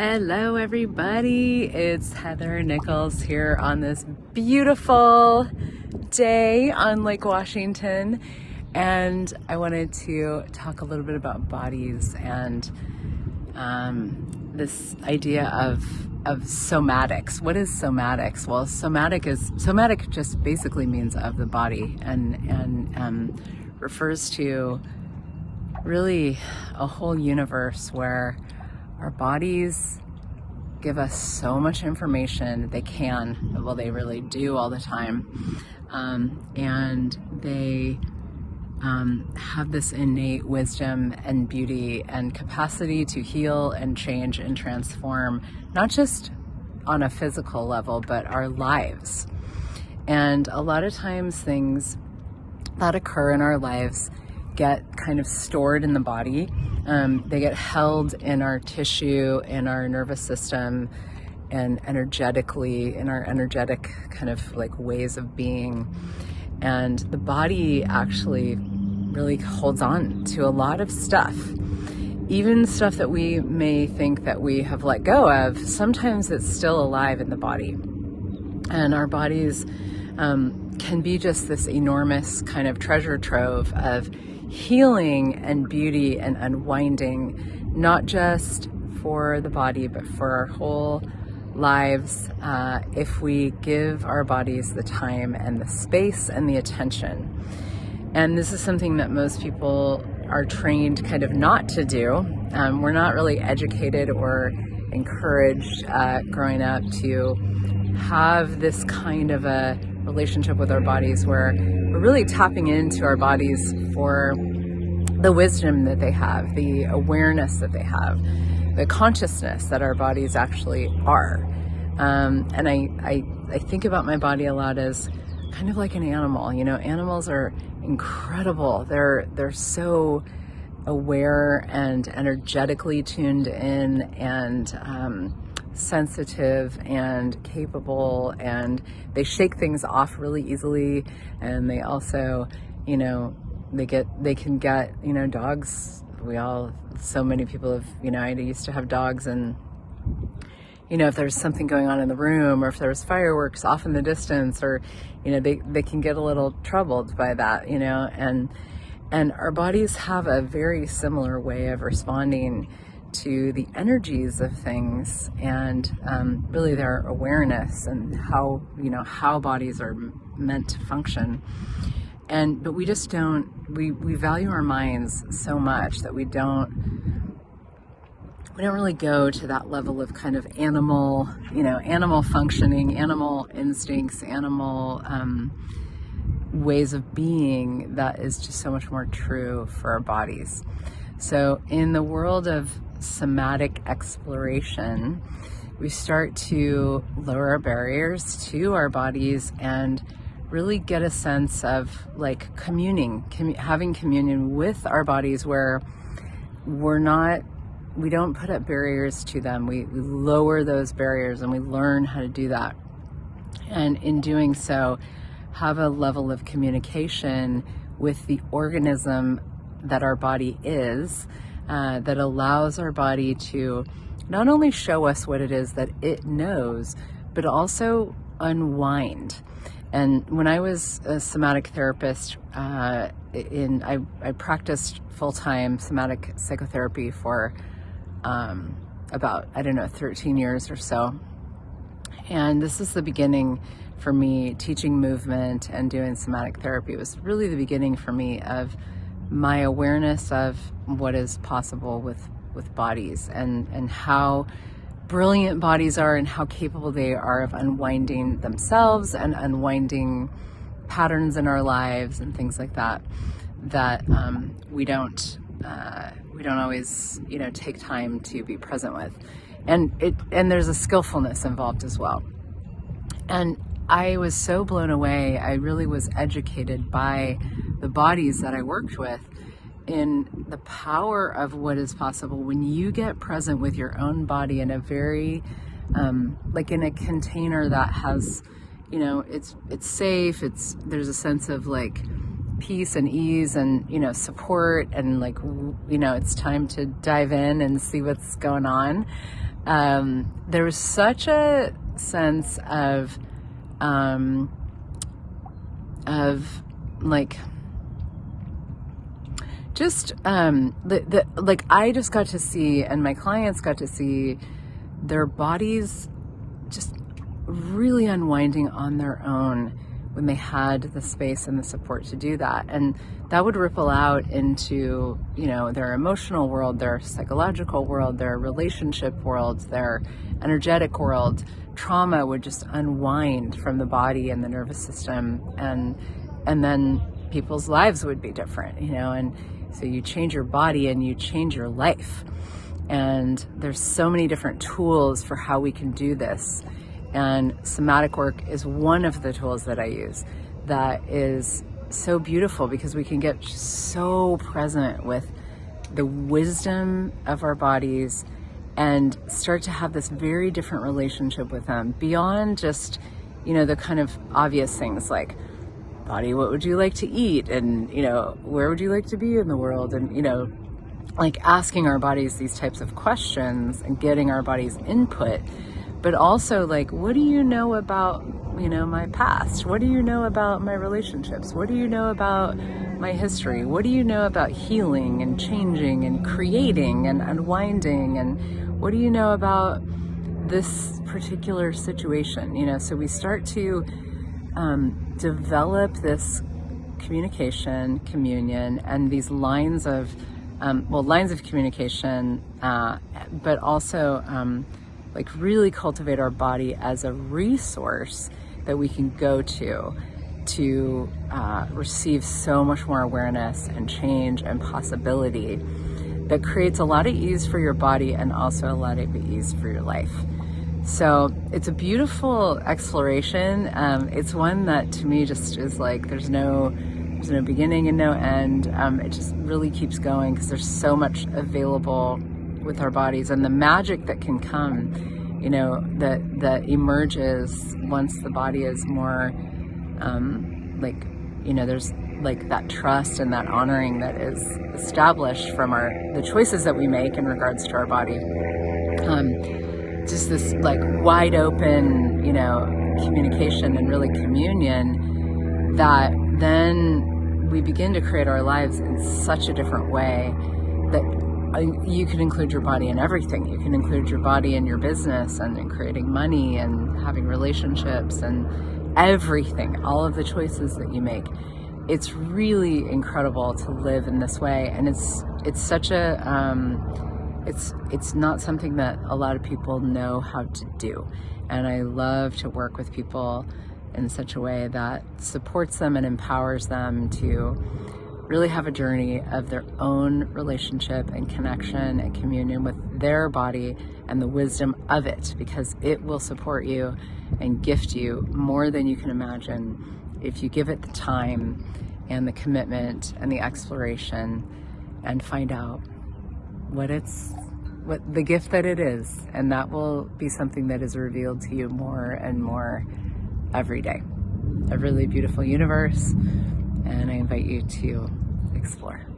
Hello everybody, it's Heather Nichols here on this beautiful day on Lake Washington, and I wanted to talk a little bit about bodies and this idea of somatics. What is somatics? Well, somatic just basically means of the body and refers to really a whole universe where our bodies give us so much information. They really do all the time. And they have this innate wisdom and beauty and capacity to heal and change and transform, not just on a physical level, but our lives. And a lot of times things that occur in our lives get kind of stored in the body. They get held in our tissue, in our nervous system, and energetically, in our energetic kind of like ways of being. And the body actually really holds on to a lot of stuff. Even stuff that we may think that we have let go of, sometimes it's still alive in the body. And our bodies can be just this enormous kind of treasure trove of healing and beauty and unwinding, not just for the body, but for our whole lives, if we give our bodies the time and the space and the attention. And this is something that most people are trained kind of not to do. We're not really educated or encouraged growing up to have this kind of a relationship with our bodies where we're really tapping into our bodies for the wisdom that they have, the awareness that they have, the consciousness that our bodies actually are. And I think about my body a lot as kind of like an animal. You know, animals are incredible. They're so aware and energetically tuned in and sensitive and capable, and they shake things off really easily. And they also, you know, they can get, you know, dogs. So many people have, you know, I used to have dogs, and, you know, if there's something going on in the room, or if there's fireworks off in the distance, or, you know, they can get a little troubled by that, you know, and our bodies have a very similar way of responding to the energies of things, and really their awareness and how bodies are meant to function. But we just don't, we value our minds so much that we don't really go to that level of kind of animal functioning, animal instincts, animal ways of being that is just so much more true for our bodies. So in the world of somatic exploration, we start to lower our barriers to our bodies and really get a sense of like having communion with our bodies, where we don't put up barriers to them. We lower those barriers, and we learn how to do that. And in doing so, have a level of communication with the organism that our body is, that allows our body to not only show us what it is that it knows, but also unwind. And when I was a somatic therapist, I practiced full-time somatic psychotherapy for about, 13 years or so. And this is the beginning for me teaching movement and doing somatic therapy. It was really the beginning for me of my awareness of what is possible with bodies, and how brilliant bodies are, and how capable they are of unwinding themselves and unwinding patterns in our lives and things like that we don't always, you know, take time to be present with. And there's a skillfulness involved as well. And I was so blown away. I really was educated by the bodies that I worked with in the power of what is possible when you get present with your own body in a very, like in a container that has, you know, it's safe. There's a sense of like peace and ease and, you know, support, and like, you know, it's time to dive in and see what's going on. there was such a sense of like, just like I just got to see, and my clients got to see their bodies just really unwinding on their own when they had the space and the support to do that. And that would ripple out into, you know, their emotional world, their psychological world, their relationship worlds, their energetic world. Trauma would just unwind from the body and the nervous system, and then people's lives would be different, you know. And so you change your body and you change your life. And there's so many different tools for how we can do this. And somatic work is one of the tools that I use that is so beautiful, because we can get so present with the wisdom of our bodies and start to have this very different relationship with them, beyond just, you know, the kind of obvious things like, body, what would you like to eat? And, you know, where would you like to be in the world? And, you know, like asking our bodies these types of questions and getting our body's input. But also, like, what do you know about, you know, my past? What do you know about my relationships? What do you know about my history? What do you know about healing and changing and creating and unwinding? And what do you know about this particular situation? You know, so we start to develop this communication, communion, and these lines of, lines of communication, but also like really cultivate our body as a resource that we can go to receive so much more awareness and change and possibility, that creates a lot of ease for your body and also a lot of ease for your life. So it's a beautiful exploration. It's one that to me just is like, there's no beginning and no end. It just really keeps going, because there's so much available with our bodies, and the magic that can come, you know, that emerges once the body is more like, you know, there's like that trust and that honoring that is established from the choices that we make in regards to our body. Just this like wide open, you know, communication and really communion, that then we begin to create our lives in such a different way that you can include your body in everything. You can include your body in your business and in creating money and having relationships and everything, all of the choices that you make. It's really incredible to live in this way. And it's such a, it's not something that a lot of people know how to do. And I love to work with people in such a way that supports them and empowers them to really have a journey of their own relationship and connection and communion with their body and the wisdom of it, because it will support you and gift you more than you can imagine if you give it the time and the commitment and the exploration and find out what the gift that it is. And that will be something that is revealed to you more and more every day. A really beautiful universe, and I invite you to explore.